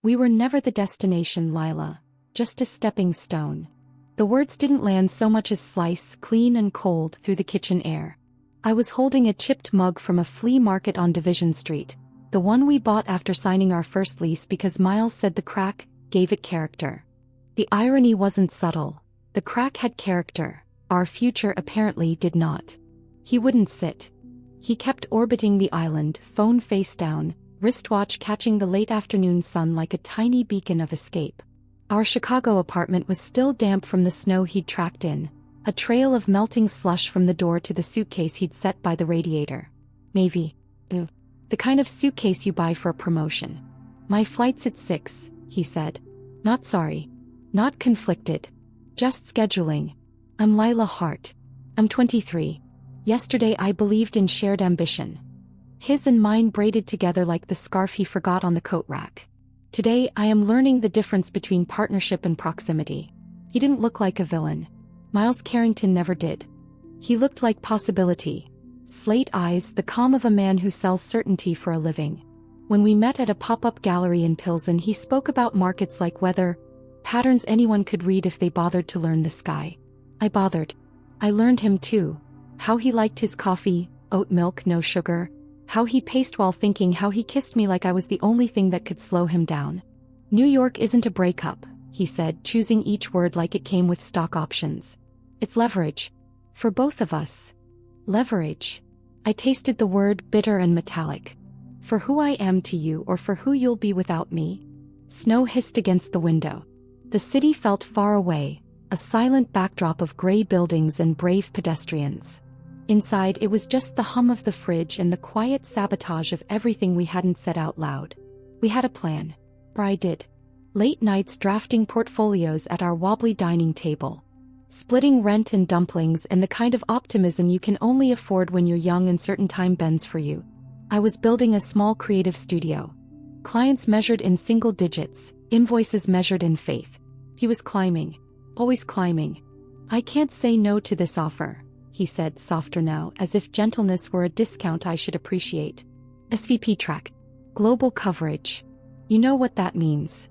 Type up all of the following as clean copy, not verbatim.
We were never the destination, Lila. Just a stepping stone. The words didn't land so much as slice, clean and cold, through the kitchen air. I was holding a chipped mug from a flea market on Division Street, the one we bought after signing our first lease because Miles said the crack gave it character. The irony wasn't subtle. The crack had character. Our future apparently did not. He wouldn't sit. He kept orbiting the island, phone face down, wristwatch catching the late afternoon sun like a tiny beacon of escape. Our Chicago apartment was still damp from the snow he'd tracked in, a trail of melting slush from the door to the suitcase he'd set by the radiator. Maybe. The kind of suitcase you buy for a promotion. My flight's at 6, he said. Not sorry. Not conflicted. Just scheduling. I'm Lila Hart. I'm 23. Yesterday I believed in shared ambition. His and mine braided together like the scarf he forgot on the coat rack. Today I am learning the difference between partnership and proximity. He didn't look like a villain. Miles Carrington never did. He looked like possibility. Slate eyes, the calm of a man who sells certainty for a living. When we met at a pop-up gallery in Pilsen, he spoke about markets like weather, patterns anyone could read if they bothered to learn the sky. I bothered. I learned him too. How he liked his coffee, oat milk, no sugar. How he paced while thinking, how he kissed me like I was the only thing that could slow him down. New York isn't a breakup, he said, choosing each word like it came with stock options. It's leverage. For both of us. Leverage. I tasted the word, bitter and metallic. For who I am to you or for who you'll be without me. Snow hissed against the window. The city felt far away, a silent backdrop of gray buildings and brave pedestrians. Inside it was just the hum of the fridge and the quiet sabotage of everything we hadn't said out loud. We had a plan. Or I did. Late nights drafting portfolios at our wobbly dining table. Splitting rent and dumplings and the kind of optimism you can only afford when you're young and certain time bends for you. I was building a small creative studio. Clients measured in single digits, invoices measured in faith. He was climbing. Always climbing. I can't say no to this offer, he said, softer now, as if gentleness were a discount I should appreciate. SVP track. Global coverage. You know what that means.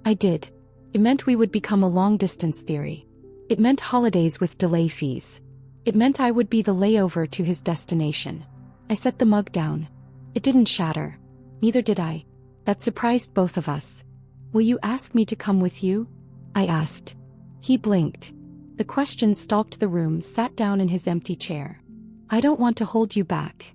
I did. It meant we would become a long-distance theory. It meant holidays with delay fees. It meant I would be the layover to his destination. I set the mug down. It didn't shatter. Neither did I. That surprised both of us. Will you ask me to come with you? I asked. He blinked. The question stalked the room, sat down in his empty chair. I don't want to hold you back.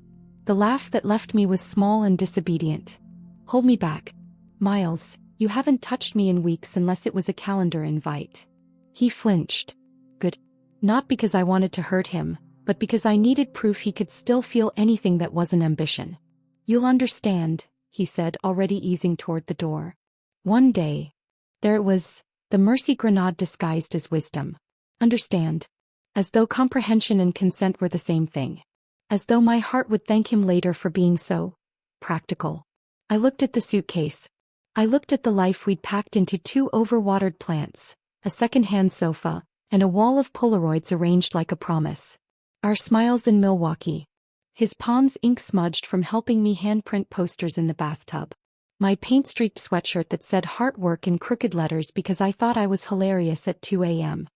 The laugh that left me was small and disobedient. Hold me back. Miles, you haven't touched me in weeks unless it was a calendar invite. He flinched. Good. Not because I wanted to hurt him, but because I needed proof he could still feel anything that wasn't ambition. You'll understand, he said, already easing toward the door. One day. There it was, the mercy grenade disguised as wisdom. Understand. As though comprehension and consent were the same thing. As though my heart would thank him later for being so practical. I looked at the suitcase. I looked at the life we'd packed into 2 overwatered plants, a second-hand sofa, and a wall of Polaroids arranged like a promise. Our smiles in Milwaukee. His palms ink-smudged from helping me handprint posters in the bathtub. My paint-streaked sweatshirt that said heart work in crooked letters because I thought I was hilarious at 2 a.m.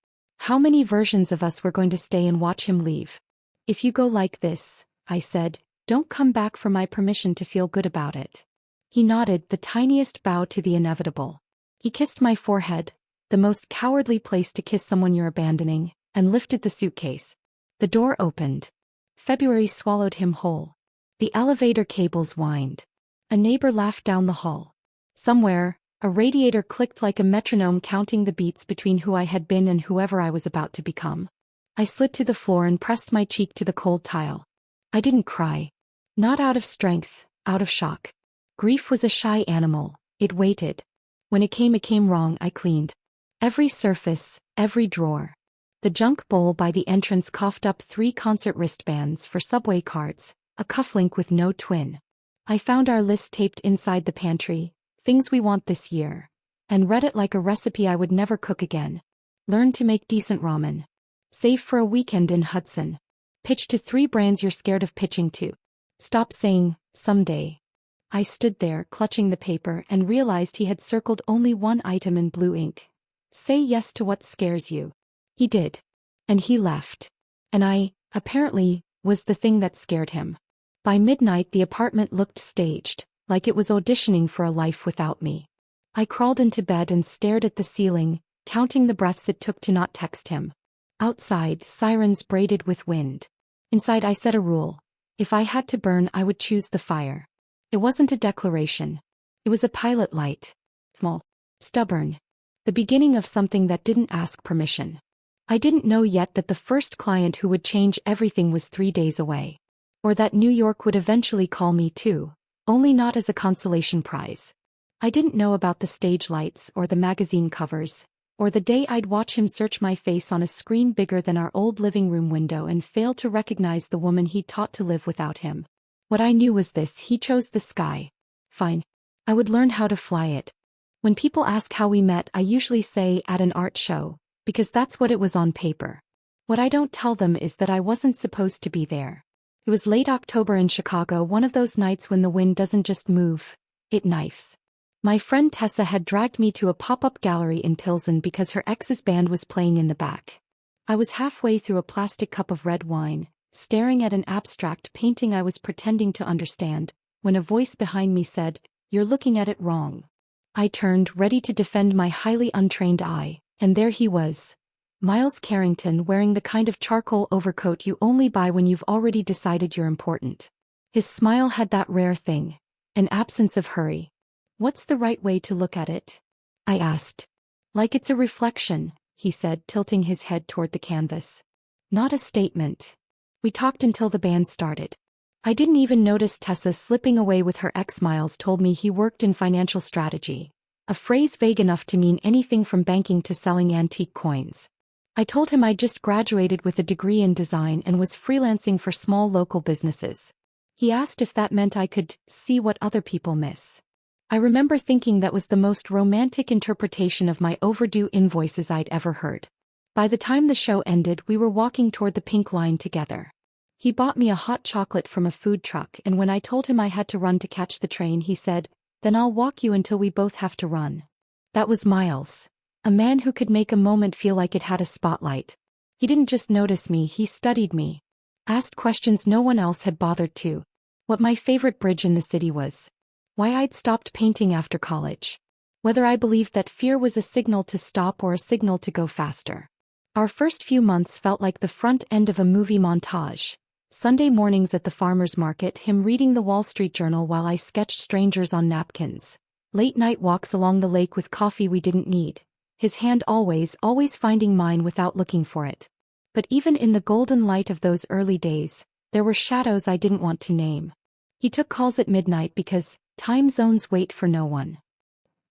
How many versions of us were going to stay and watch him leave? If you go like this, I said, don't come back for my permission to feel good about it. He nodded, the tiniest bow to the inevitable. He kissed my forehead, the most cowardly place to kiss someone you're abandoning, and lifted the suitcase. The door opened. February swallowed him whole. The elevator cables whined. A neighbor laughed down the hall. Somewhere, a radiator clicked like a metronome counting the beats between who I had been and whoever I was about to become. I slid to the floor and pressed my cheek to the cold tile. I didn't cry. Not out of strength, out of shock. Grief was a shy animal, it waited. When it came wrong, I cleaned. Every surface, every drawer. The junk bowl by the entrance coughed up 3 concert wristbands for subway cards, a cufflink with no twin. I found our list taped inside the pantry, things we want this year, and read it like a recipe I would never cook again. Learn to make decent ramen. Save for a weekend in Hudson. Pitch to 3 brands you're scared of pitching to. Stop saying, someday. I stood there, clutching the paper, and realized he had circled only one item in blue ink. Say yes to what scares you. He did. And he left. And I, apparently, was the thing that scared him. By midnight the apartment looked staged, like it was auditioning for a life without me. I crawled into bed and stared at the ceiling, counting the breaths it took to not text him. Outside, sirens braided with wind. Inside I set a rule. If I had to burn, I would choose the fire. It wasn't a declaration. It was a pilot light. Small. Stubborn. The beginning of something that didn't ask permission. I didn't know yet that the first client who would change everything was 3 days away. Or that New York would eventually call me too, only not as a consolation prize. I didn't know about the stage lights or the magazine covers, or the day I'd watch him search my face on a screen bigger than our old living room window and fail to recognize the woman he'd taught to live without him. What I knew was this: he chose the sky. Fine. I would learn how to fly it. When people ask how we met, I usually say at an art show, because that's what it was on paper. What I don't tell them is that I wasn't supposed to be there. It was late October in Chicago, one of those nights when the wind doesn't just move, it knifes. My friend Tessa had dragged me to a pop-up gallery in Pilsen because her ex's band was playing in the back. I was halfway through a plastic cup of red wine, staring at an abstract painting I was pretending to understand, when a voice behind me said, "You're looking at it wrong." I turned, ready to defend my highly untrained eye, and there he was. Miles Carrington, wearing the kind of charcoal overcoat you only buy when you've already decided you're important. His smile had that rare thing, an absence of hurry. "What's the right way to look at it?" I asked. "Like it's a reflection," he said, tilting his head toward the canvas. "Not a statement." We talked until the band started. I didn't even notice Tessa slipping away with her ex. Miles told me he worked in financial strategy, a phrase vague enough to mean anything from banking to selling antique coins. I told him I'd just graduated with a degree in design and was freelancing for small local businesses. He asked if that meant I could see what other people miss. I remember thinking that was the most romantic interpretation of my overdue invoices I'd ever heard. By the time the show ended, we were walking toward the Pink Line together. He bought me a hot chocolate from a food truck, and when I told him I had to run to catch the train, he said, "Then I'll walk you until we both have to run." That was Miles. A man who could make a moment feel like it had a spotlight. He didn't just notice me, he studied me. Asked questions no one else had bothered to. What my favorite bridge in the city was. Why I'd stopped painting after college. Whether I believed that fear was a signal to stop or a signal to go faster. Our first few months felt like the front end of a movie montage. Sunday mornings at the farmer's market, him reading the Wall Street Journal while I sketched strangers on napkins. Late night walks along the lake with coffee we didn't need. His hand always finding mine without looking for it. But even in the golden light of those early days, there were shadows I didn't want to name. He took calls at midnight because time zones wait for no one.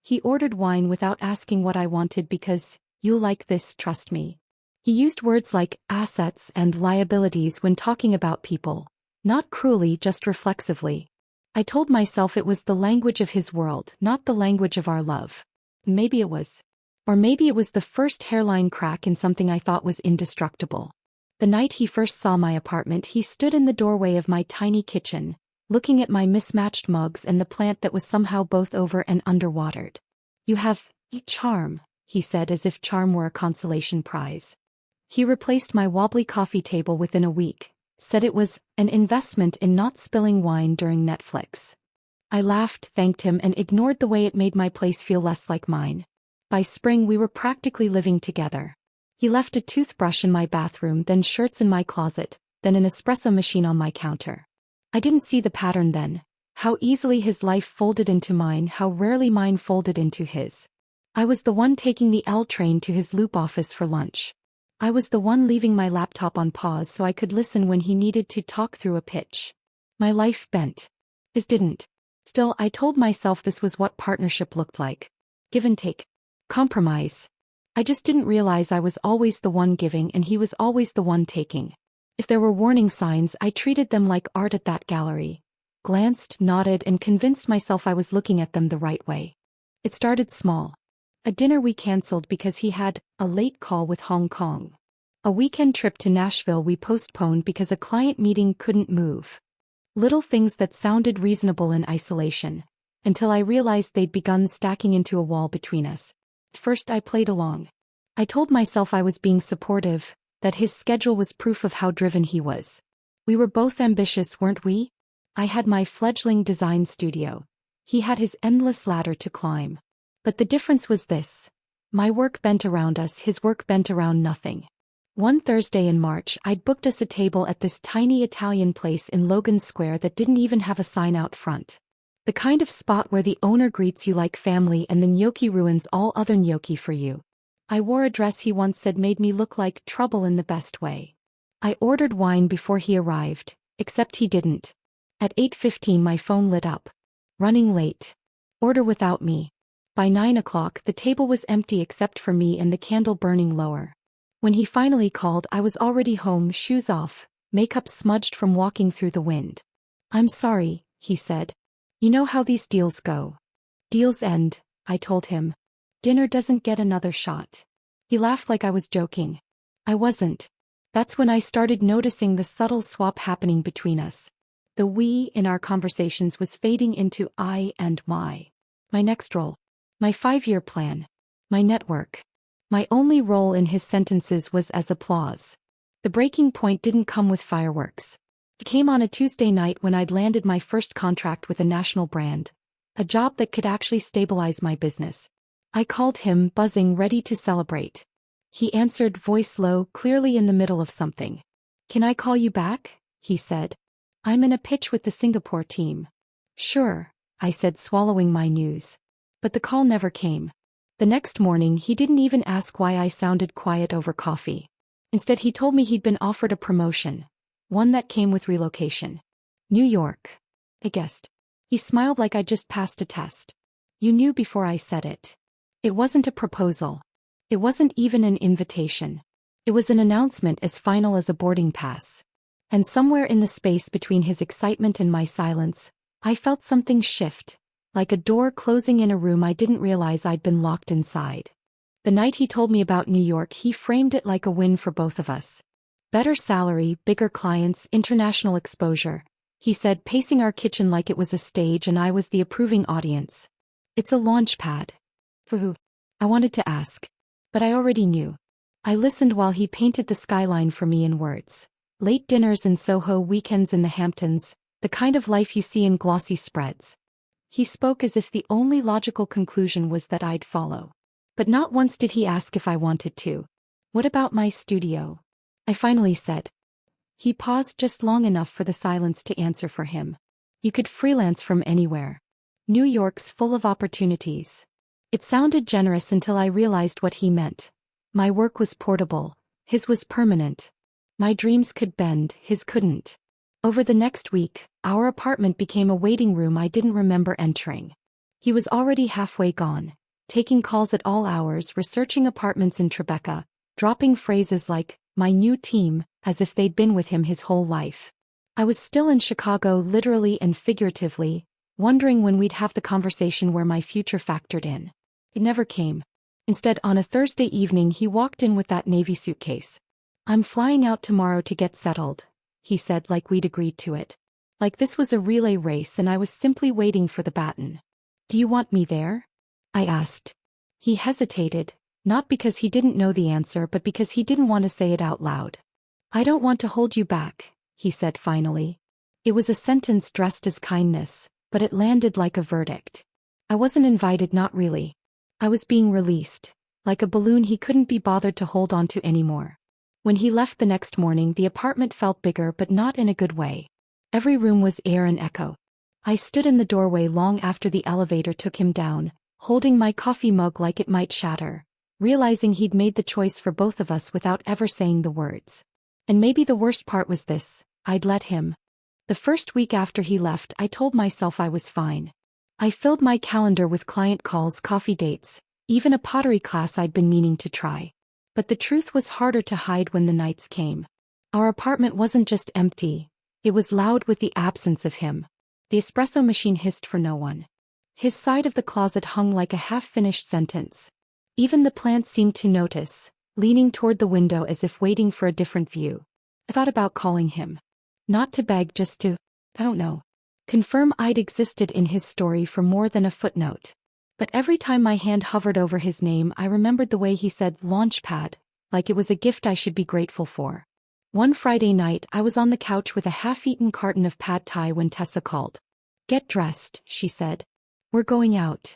He ordered wine without asking what I wanted because, "You'll like this, trust me." He used words like assets and liabilities when talking about people, not cruelly, just reflexively. I told myself it was the language of his world, not the language of our love. Maybe it was. Or maybe it was the first hairline crack in something I thought was indestructible. The night he first saw my apartment, he stood in the doorway of my tiny kitchen, looking at my mismatched mugs and the plant that was somehow both over and underwatered. "You have a charm," he said, as if charm were a consolation prize. He replaced my wobbly coffee table within a week, said it was an investment in not spilling wine during Netflix. I laughed, thanked him, and ignored the way it made my place feel less like mine. By spring we were practically living together. He left a toothbrush in my bathroom, then shirts in my closet, then an espresso machine on my counter. I didn't see the pattern then. How easily his life folded into mine, how rarely mine folded into his. I was the one taking the L train to his loop office for lunch. I was the one leaving my laptop on pause so I could listen when he needed to talk through a pitch. My life bent. His didn't. Still, I told myself this was what partnership looked like. Give and take. Compromise. I just didn't realize I was always the one giving and he was always the one taking. If there were warning signs, I treated them like art at that gallery. Glanced, nodded, and convinced myself I was looking at them the right way. It started small. A dinner we canceled because he had a late call with Hong Kong. A weekend trip to Nashville we postponed because a client meeting couldn't move. Little things that sounded reasonable in isolation, until I realized they'd begun stacking into a wall between us. At first I played along. I told myself I was being supportive, that his schedule was proof of how driven he was. We were both ambitious, weren't we? I had my fledgling design studio. He had his endless ladder to climb. But the difference was this. My work bent around us, his work bent around nothing. One Thursday in March, I'd booked us a table at this tiny Italian place in Logan Square that didn't even have a sign out front. The kind of spot where the owner greets you like family and the gnocchi ruins all other gnocchi for you. I wore a dress he once said made me look like trouble in the best way. I ordered wine before he arrived, except he didn't. At 8:15 my phone lit up. Running late. Order without me. By 9 o'clock the table was empty except for me and the candle burning lower. When he finally called I was already home, shoes off, makeup smudged from walking through the wind. "I'm sorry," he said. "You know how these deals go. Deals end," I told him. "Dinner doesn't get another shot." He laughed like I was joking. I wasn't. That's when I started noticing the subtle swap happening between us. The we in our conversations was fading into I and my. My next role. My 5-year plan. My network. My only role in his sentences was as applause. The breaking point didn't come with fireworks. It came on a Tuesday night when I'd landed my first contract with a national brand. A job that could actually stabilize my business. I called him, buzzing, ready to celebrate. He answered, voice low, clearly in the middle of something. "Can I call you back?" he said. "I'm in a pitch with the Singapore team." "Sure," I said, swallowing my news. But the call never came. The next morning he didn't even ask why I sounded quiet over coffee. Instead he told me he'd been offered a promotion. One that came with relocation. New York. I guessed. He smiled like I'd just passed a test. "You knew before I said it." It wasn't a proposal. It wasn't even an invitation. It was an announcement as final as a boarding pass. And somewhere in the space between his excitement and my silence, I felt something shift, like a door closing in a room I didn't realize I'd been locked inside. The night he told me about New York, he framed it like a win for both of us. Better salary, bigger clients, international exposure, he said, pacing our kitchen like it was a stage and I was the approving audience. "It's a launch pad." "For who?" I wanted to ask. But I already knew. I listened while he painted the skyline for me in words. Late dinners in Soho, weekends in the Hamptons, the kind of life you see in glossy spreads. He spoke as if the only logical conclusion was that I'd follow. But not once did he ask if I wanted to. "What about my studio?" I finally said. He paused just long enough for the silence to answer for him. "You could freelance from anywhere. New York's full of opportunities." It sounded generous until I realized what he meant. My work was portable, his was permanent. My dreams could bend, his couldn't. Over the next week, our apartment became a waiting room I didn't remember entering. He was already halfway gone, taking calls at all hours, researching apartments in Tribeca, dropping phrases like, "my new team," as if they'd been with him his whole life. I was still in Chicago, literally and figuratively, wondering when we'd have the conversation where my future factored in. It never came. Instead, on a Thursday evening he walked in with that navy suitcase. "I'm flying out tomorrow to get settled," he said, like we'd agreed to it. Like this was a relay race and I was simply waiting for the baton. "Do you want me there?" I asked. He hesitated, not because he didn't know the answer but because he didn't want to say it out loud. "I don't want to hold you back," he said finally. It was a sentence dressed as kindness, but it landed like a verdict. I wasn't invited, not really. I was being released, like a balloon he couldn't be bothered to hold on to anymore. When he left the next morning, the apartment felt bigger but not in a good way. Every room was air and echo. I stood in the doorway long after the elevator took him down, holding my coffee mug like it might shatter, realizing he'd made the choice for both of us without ever saying the words. And maybe the worst part was this, I'd let him. The first week after he left, I told myself I was fine. I filled my calendar with client calls, coffee dates, even a pottery class I'd been meaning to try. But the truth was harder to hide when the nights came. Our apartment wasn't just empty, it was loud with the absence of him. The espresso machine hissed for no one. His side of the closet hung like a half-finished sentence. Even the plants seemed to notice, leaning toward the window as if waiting for a different view. I thought about calling him. Not to beg, just to I don't know. Confirm I'd existed in his story for more than a footnote. But every time my hand hovered over his name, I remembered the way he said launchpad, like it was a gift I should be grateful for. One Friday night, I was on the couch with a half-eaten carton of pad thai when Tessa called. "Get dressed," she said. "We're going out."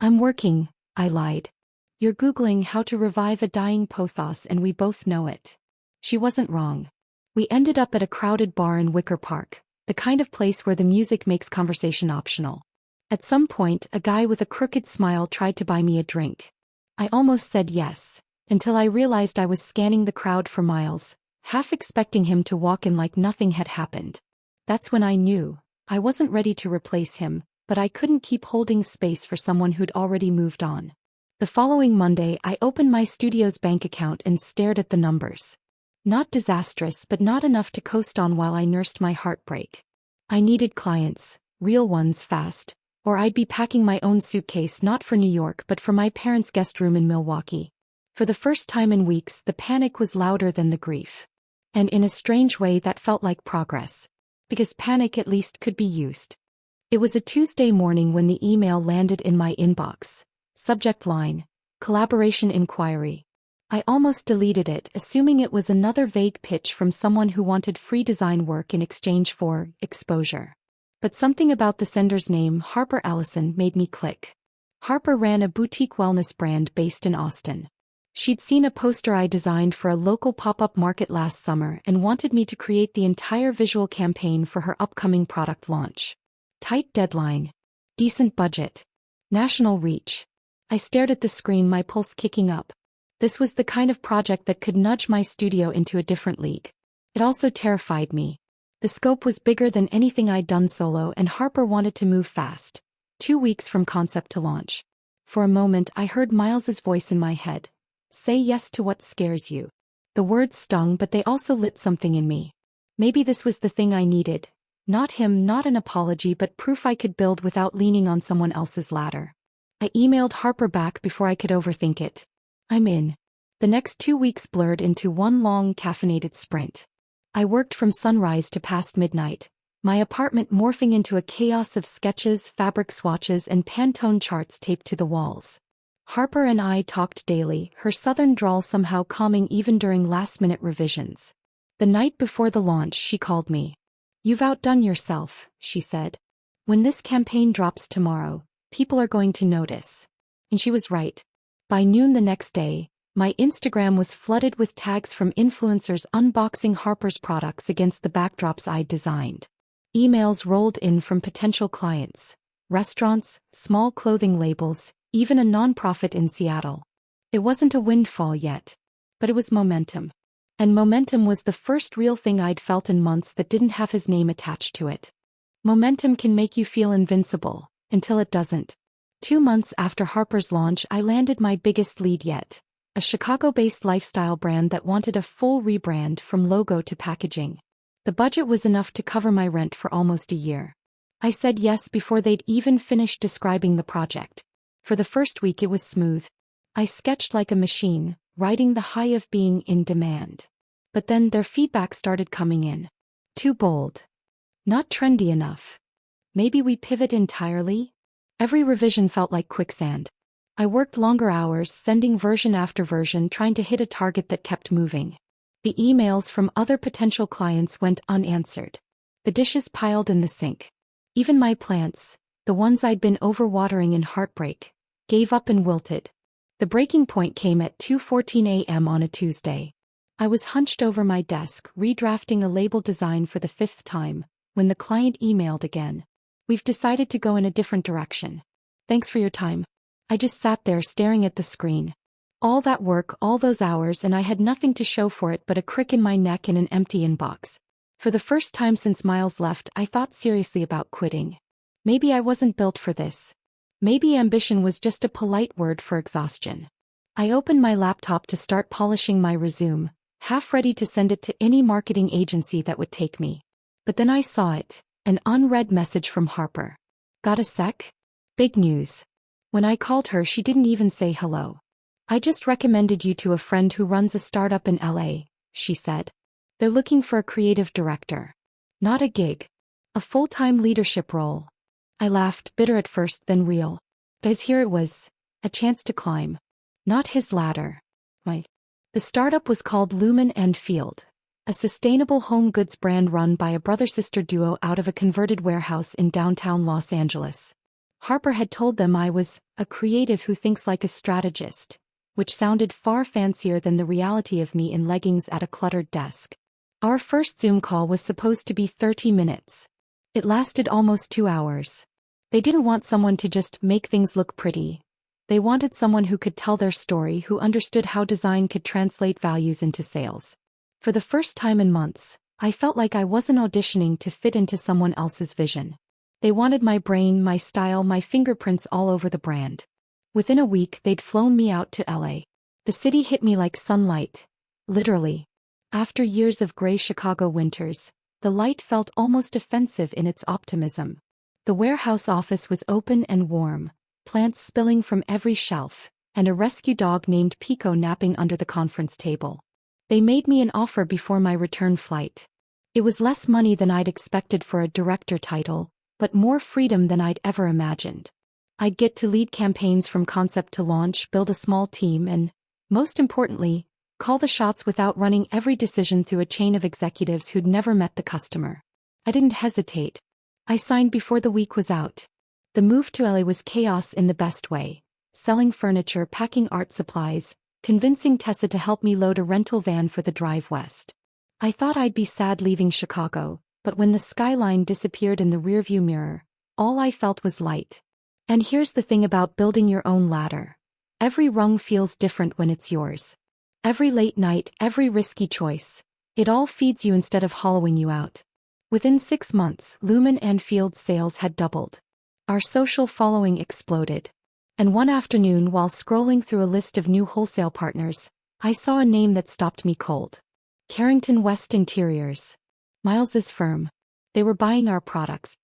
"I'm working," I lied. "You're Googling how to revive a dying pothos and we both know it." She wasn't wrong. We ended up at a crowded bar in Wicker Park, the kind of place where the music makes conversation optional. At some point, a guy with a crooked smile tried to buy me a drink. I almost said yes, until I realized I was scanning the crowd for miles, half expecting him to walk in like nothing had happened. That's when I knew I wasn't ready to replace him, but I couldn't keep holding space for someone who'd already moved on. The following Monday, I opened my studio's bank account and stared at the numbers. Not disastrous, but not enough to coast on while I nursed my heartbreak. I needed clients, real ones fast, or I'd be packing my own suitcase not for New York but for my parents' guest room in Milwaukee. For the first time in weeks, the panic was louder than the grief. And in a strange way that felt like progress. Because panic at least could be used. It was a Tuesday morning when the email landed in my inbox. Subject line: collaboration inquiry. I almost deleted it, assuming it was another vague pitch from someone who wanted free design work in exchange for exposure. But something about the sender's name, Harper Allison, made me click. Harper ran a boutique wellness brand based in Austin. She'd seen a poster I designed for a local pop-up market last summer and wanted me to create the entire visual campaign for her upcoming product launch. Tight deadline. Decent budget. National reach. I stared at the screen, my pulse kicking up. This was the kind of project that could nudge my studio into a different league. It also terrified me. The scope was bigger than anything I'd done solo, and Harper wanted to move fast. 2 weeks from concept to launch. For a moment, I heard Miles's voice in my head. Say yes to what scares you. The words stung, but they also lit something in me. Maybe this was the thing I needed. Not him, not an apology, but proof I could build without leaning on someone else's ladder. I emailed Harper back before I could overthink it. I'm in. The next 2 weeks blurred into one long, caffeinated sprint. I worked from sunrise to past midnight, my apartment morphing into a chaos of sketches, fabric swatches, and Pantone charts taped to the walls. Harper and I talked daily, her southern drawl somehow calming even during last-minute revisions. The night before the launch, she called me. "You've outdone yourself," she said. "When this campaign drops tomorrow, people are going to notice." And she was right. By noon the next day, my Instagram was flooded with tags from influencers unboxing Harper's products against the backdrops I'd designed. Emails rolled in from potential clients, restaurants, small clothing labels, even a nonprofit in Seattle. It wasn't a windfall yet, but it was momentum. And momentum was the first real thing I'd felt in months that didn't have his name attached to it. Momentum can make you feel invincible, until it doesn't. 2 months after Harper's launch, I landed my biggest lead yet. A Chicago-based lifestyle brand that wanted a full rebrand from logo to packaging. The budget was enough to cover my rent for almost a year. I said yes before they'd even finished describing the project. For the first week it was smooth. I sketched like a machine, riding the high of being in demand. But then their feedback started coming in. Too bold. Not trendy enough. Maybe we pivot entirely? Every revision felt like quicksand. I worked longer hours, sending version after version, trying to hit a target that kept moving. The emails from other potential clients went unanswered. The dishes piled in the sink. Even my plants, the ones I'd been overwatering in heartbreak, gave up and wilted. The breaking point came at 2:14 a.m. on a Tuesday. I was hunched over my desk, redrafting a label design for the 5th time, when the client emailed again. "We've decided to go in a different direction. Thanks for your time." I just sat there staring at the screen. All that work, all those hours, and I had nothing to show for it but a crick in my neck and an empty inbox. For the first time since Miles left, I thought seriously about quitting. Maybe I wasn't built for this. Maybe ambition was just a polite word for exhaustion. I opened my laptop to start polishing my resume, half ready to send it to any marketing agency that would take me. But then I saw it, an unread message from Harper. "Got a sec?" Big news. When I called her, she didn't even say hello. "I just recommended you to a friend who runs a startup in LA, she said. "They're looking for a creative director. Not a gig. A full-time leadership role. I laughed, bitter at first, then real. Because here it was. A chance to climb. Not his ladder. The startup was called Lumen and Field, a sustainable home goods brand run by a brother-sister duo out of a converted warehouse in downtown Los Angeles. Harper had told them I was a creative who thinks like a strategist, which sounded far fancier than the reality of me in leggings at a cluttered desk. Our first Zoom call was supposed to be 30 minutes. It lasted almost 2 hours. They didn't want someone to just make things look pretty. They wanted someone who could tell their story, who understood how design could translate values into sales. For the first time in months, I felt like I wasn't auditioning to fit into someone else's vision. They wanted my brain, my style, my fingerprints all over the brand. Within a week, they'd flown me out to LA. The city hit me like sunlight. Literally. After years of gray Chicago winters, the light felt almost offensive in its optimism. The warehouse office was open and warm, plants spilling from every shelf, and a rescue dog named Pico napping under the conference table. They made me an offer before my return flight. It was less money than I'd expected for a director title, but more freedom than I'd ever imagined. I'd get to lead campaigns from concept to launch, build a small team, and, most importantly, call the shots without running every decision through a chain of executives who'd never met the customer. I didn't hesitate. I signed before the week was out. The move to LA was chaos in the best way. Selling furniture, packing art supplies, convincing Tessa to help me load a rental van for the drive west. I thought I'd be sad leaving Chicago, but when the skyline disappeared in the rearview mirror, all I felt was light. And here's the thing about building your own ladder. Every rung feels different when it's yours. Every late night, every risky choice. It all feeds you instead of hollowing you out. Within 6 months, Lumen and Field's sales had doubled. Our social following exploded. And one afternoon, while scrolling through a list of new wholesale partners, I saw a name that stopped me cold. Carrington West Interiors. Miles's firm. They were buying our products.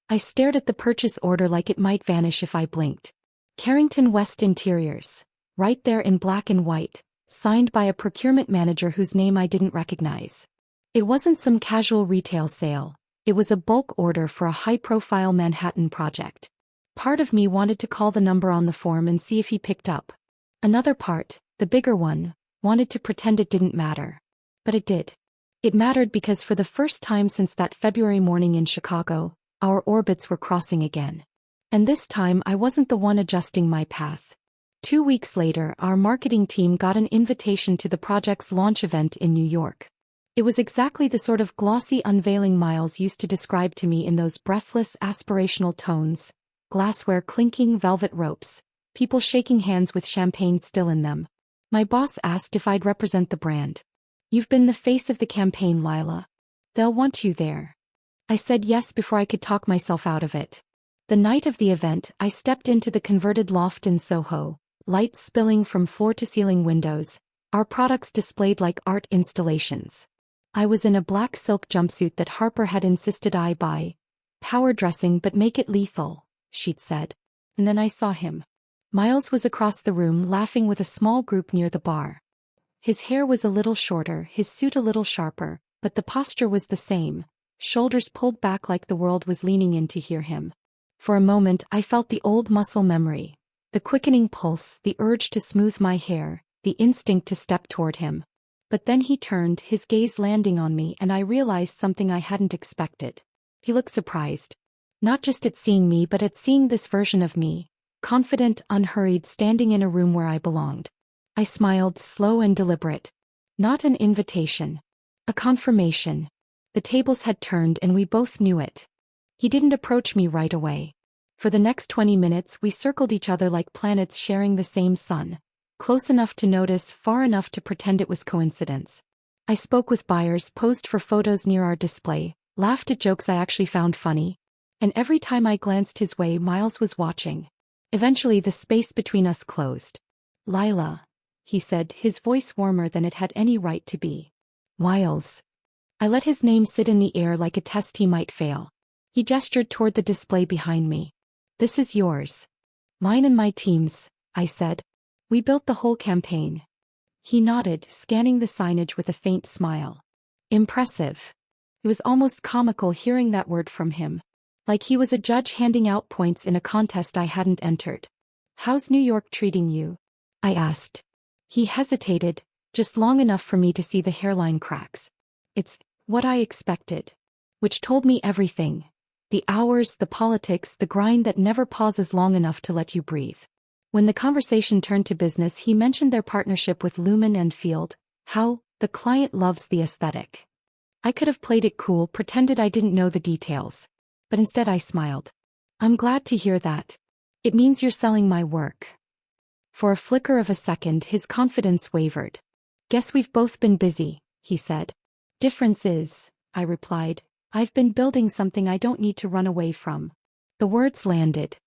I stared at the purchase order like it might vanish if I blinked. Carrington West Interiors. Right there in black and white, signed by a procurement manager whose name I didn't recognize. It wasn't some casual retail sale. It was a bulk order for a high-profile Manhattan project. Part of me wanted to call the number on the form and see if he picked up. Another part, the bigger one, wanted to pretend it didn't matter. But it did. It mattered because for the first time since that February morning in Chicago, our orbits were crossing again. And this time I wasn't the one adjusting my path. 2 weeks later, our marketing team got an invitation to the project's launch event in New York. It was exactly the sort of glossy unveiling Miles used to describe to me in those breathless, aspirational tones. Glassware clinking, velvet ropes, people shaking hands with champagne still in them. My boss asked if I'd represent the brand. "You've been the face of the campaign, Lila. They'll want you there." I said yes before I could talk myself out of it. The night of the event, I stepped into the converted loft in Soho, lights spilling from floor-to-ceiling windows, our products displayed like art installations. I was in a black silk jumpsuit that Harper had insisted I buy. "Power dressing but make it lethal," she'd said. And then I saw him. Miles was across the room laughing with a small group near the bar. His hair was a little shorter, his suit a little sharper, but the posture was the same, shoulders pulled back like the world was leaning in to hear him. For a moment I felt the old muscle memory, the quickening pulse, the urge to smooth my hair, the instinct to step toward him. But then he turned, his gaze landing on me, and I realized something I hadn't expected. He looked surprised. Not just at seeing me but at seeing this version of me, confident, unhurried, standing in a room where I belonged. I smiled, slow and deliberate. Not an invitation. A confirmation. The tables had turned and we both knew it. He didn't approach me right away. For the next 20 minutes we circled each other like planets sharing the same sun. Close enough to notice, far enough to pretend it was coincidence. I spoke with buyers, posed for photos near our display, laughed at jokes I actually found funny. And every time I glanced his way, Miles was watching. Eventually the space between us closed. "Lila," he said, his voice warmer than it had any right to be. "Miles." I let his name sit in the air like a test he might fail. He gestured toward the display behind me. "This is yours." "Mine and my team's," I said. "We built the whole campaign." He nodded, scanning the signage with a faint smile. "Impressive." It was almost comical hearing that word from him. Like he was a judge handing out points in a contest I hadn't entered. "How's New York treating you?" I asked. He hesitated, just long enough for me to see the hairline cracks. "It's what I expected." Which told me everything. The hours, the politics, the grind that never pauses long enough to let you breathe. When the conversation turned to business, he mentioned their partnership with Lumen and Field, how the client loves the aesthetic. I could have played it cool, pretended I didn't know the details. But instead I smiled. "I'm glad to hear that. It means you're selling my work." For a flicker of a second, his confidence wavered. "Guess we've both been busy," he said. "Difference is," I replied, "I've been building something I don't need to run away from." The words landed.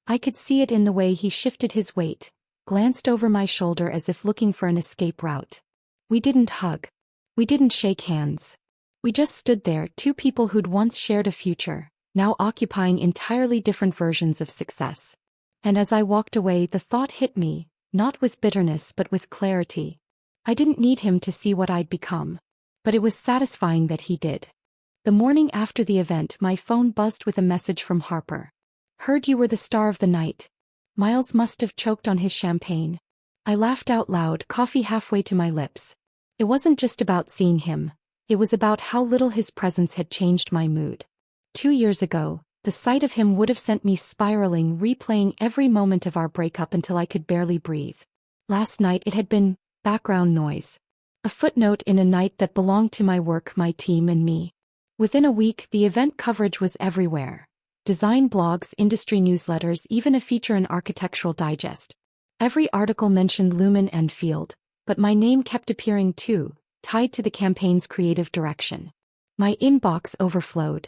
I could see it in the way he shifted his weight, glanced over my shoulder as if looking for an escape route. We didn't hug. We didn't shake hands. We just stood there, two people who'd once shared a future, now occupying entirely different versions of success. And as I walked away, the thought hit me, not with bitterness but with clarity. I didn't need him to see what I'd become. But it was satisfying that he did. The morning after the event, my phone buzzed with a message from Harper. "Heard you were the star of the night." Miles must have choked on his champagne. I laughed out loud, coffee halfway to my lips. It wasn't just about seeing him. It was about how little his presence had changed my mood. 2 years ago, the sight of him would have sent me spiraling, replaying every moment of our breakup until I could barely breathe. Last night it had been background noise. A footnote in a night that belonged to my work, my team, and me. Within a week, the event coverage was everywhere. Design blogs, industry newsletters, even a feature in Architectural Digest. Every article mentioned Lumen and Field, but my name kept appearing too, tied to the campaign's creative direction. My inbox overflowed.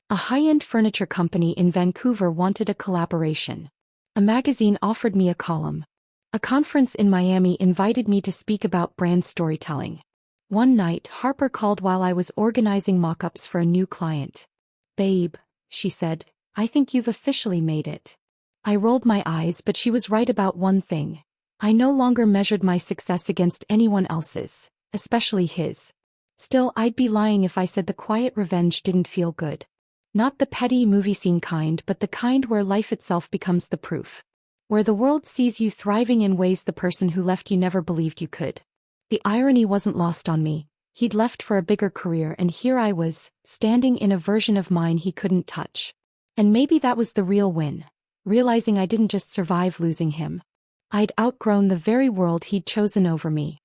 A high-end furniture company in Vancouver wanted a collaboration. A magazine offered me a column. A conference in Miami invited me to speak about brand storytelling. One night, Harper called while I was organizing mock-ups for a new client. "Babe," she said, "I think you've officially made it." I rolled my eyes, but she was right about one thing. I no longer measured my success against anyone else's, especially his. Still, I'd be lying if I said the quiet revenge didn't feel good. Not the petty movie scene kind, but the kind where life itself becomes the proof. Where the world sees you thriving in ways the person who left you never believed you could. The irony wasn't lost on me. He'd left for a bigger career, and here I was, standing in a version of mine he couldn't touch. And maybe that was the real win. Realizing I didn't just survive losing him. I'd outgrown the very world he'd chosen over me.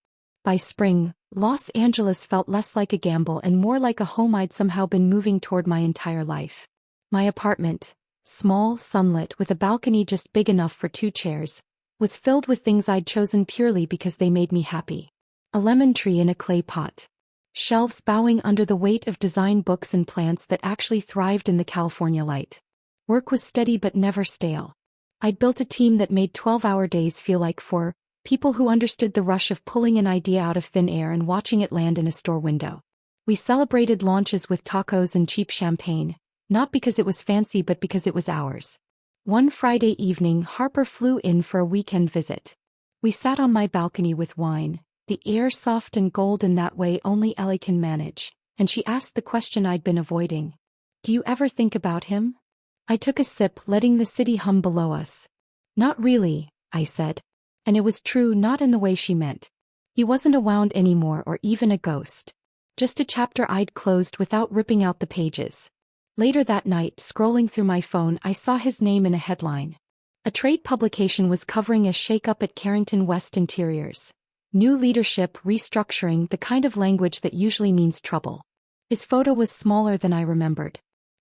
By spring, Los Angeles felt less like a gamble and more like a home I'd somehow been moving toward my entire life. My apartment, small, sunlit, with a balcony just big enough for 2 chairs, was filled with things I'd chosen purely because they made me happy. A lemon tree in a clay pot. Shelves bowing under the weight of design books and plants that actually thrived in the California light. Work was steady but never stale. I'd built a team that made 12-hour days feel like 4, people who understood the rush of pulling an idea out of thin air and watching it land in a store window. We celebrated launches with tacos and cheap champagne, not because it was fancy but because it was ours. One Friday evening, Harper flew in for a weekend visit. We sat on my balcony with wine, the air soft and golden that way only LA can manage, and she asked the question I'd been avoiding. "Do you ever think about him?" I took a sip, letting the city hum below us. "Not really," I said. And it was true, not in the way she meant. He wasn't around anymore or even a ghost. Just a chapter I'd closed without ripping out the pages. Later that night, scrolling through my phone, I saw his name in a headline. A trade publication was covering a shakeup at Carrington West Interiors. New leadership, restructuring, the kind of language that usually means trouble. His photo was smaller than I remembered.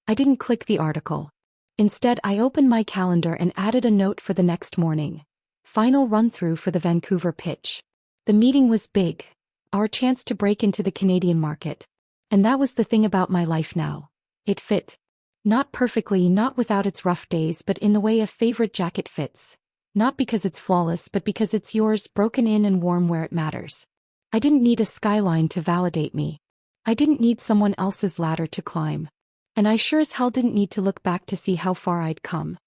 I didn't click the article. Instead, I opened my calendar and added a note for the next morning. Final run-through for the Vancouver pitch. The meeting was big. Our chance to break into the Canadian market. And that was the thing about my life now. It fit. Not perfectly, not without its rough days, but in the way a favorite jacket fits. Not because it's flawless, but because it's yours, broken in and warm where it matters. I didn't need a skyline to validate me. I didn't need someone else's ladder to climb. And I sure as hell didn't need to look back to see how far I'd come.